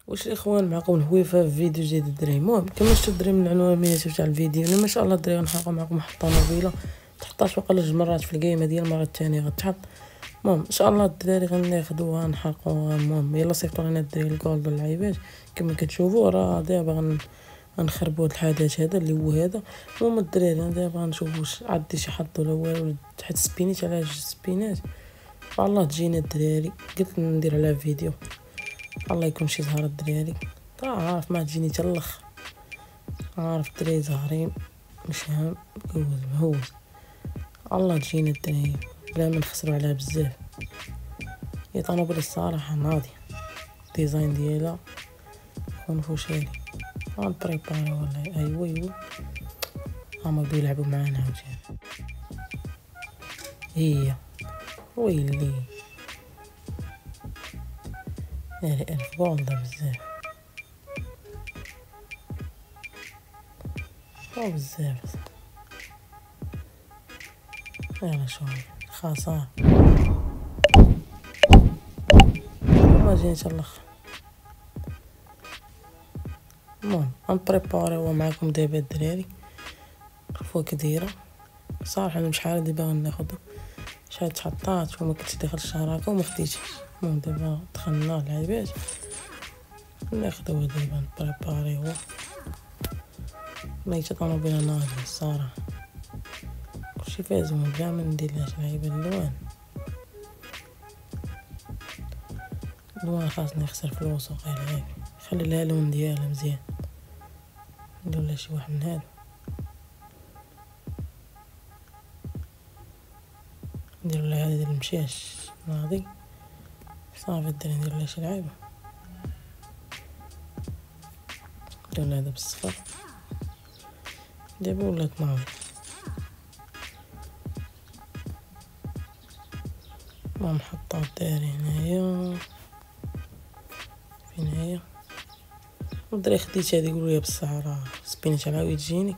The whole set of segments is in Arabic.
واش الاخوان معكم الهويفه في فيديو جديد الدراري. المهم كما شفتوا الدراري من العنوان تاع الفيديو انا ما شاء الله الدراري غنحرقوا معكم واحد الطوموبيله تحطات وقيلا 2 مرات في القايمه ديال المره الثانيه غتحط. المهم ان شاء الله الدراري غناخذوها نحرقوها. المهم يلا صيفطوا لنا الدراري الكولد واللعيبات كما كتشوفوا راه دابا غنخربوا هاد الحدث هذا اللي هو هذا. المهم الدراري انا دابا غنشوف واش عندي شي حظ ولا والو. حيت سبينيت على جوج سبينات والله تجينا الدراري قلت ندير عليها فيديو الله يكون شي زهر الدراري. عارف ما تجيني حتى الاخر عارف الدراري زهرين مش هام مهوز الله تجينا الدراري بلا ما نخسروا عليها بزاف. هي طوموبيل الصراحه ناضيه الديزاين ديالها خنفوشالي غنبريباري والله. ايوا هما بداو يلعبوا معانا عاوتاني هي ويلي ناري 1000 جولد بزاف بزاف. يلا شوف خسارة ما جينيش الاخر. المهم غنبريباريوها معاكم دابا الدراري. شوفوا كدايره صراحه انا شحال دابا غناخدو شحال تحطات وما كنتش داخل الشراكه وما خديتش. المهم دابا دخلنا اللعيبات ناخدوها دابا نبريباريوها. ميتة طوموبيله ناضيه الصراحه كلشي فيها زوين بلا ما نديرلهاش لعيبه اللوان. اللوان خاصني نخسر فلوس وقيلا هيك خلي لها اللون ديالها مزيان ندير لها شي واحد من هادو. ندير لها هذا ديال المشاش ناضي صافي الدراري ندير لها شي لعيبه. ندير لها هذا بالصفر دابا ولات ناضي. ما نحطها الدراري هنايا فين هي الدراري خديت هذه يقولوا لي بصح راه سبينيت على وين تجيني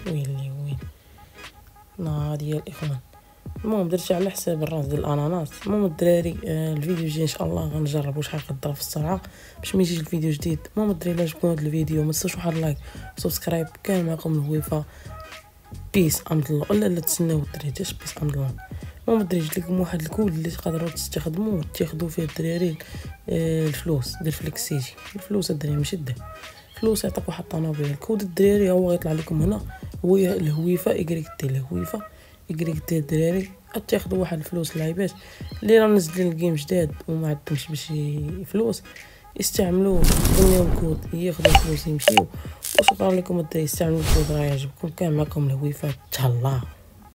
ويلي ناضيه الاخوان. المهم درتها على حساب الراس ديال الاناناس. المهم الدراري الفيديو الجاي ان شاء الله غنجرب واش غنقدر في السرعه باش ما يجيش الفيديو جديد. المهم الدراري الا عجبكم هذا الفيديو ما تنسوش واحد لايك وسبسكرايب. كان معكم الهويفه بيس امضلو لا تسناو الدراري تاش بيس امضلو. المهم الدراري جبت لكم واحد الكود اللي تقدروا تستخدموه تاخذوا فيه الدراري الفلوس ديال فليكسيتي. الفلوس الدراري ماشي الذهب فلوس يعطيك واحد الطوموبيل. الكود الدراري هو غيطلع لكم هنا هو الهويفه الهويفه الدراري تاخذوا واحد الفلوس اللعيبات اللي راه منزلين الجيم جداد وما عندهمش باش فلوس يستعملوه يخدموا الكود ياخذوا الفلوس يمشيو. وشكرا لكم الدراري استعملوا الكود راه يعجبكم. كان معكم الهويفه تهلا.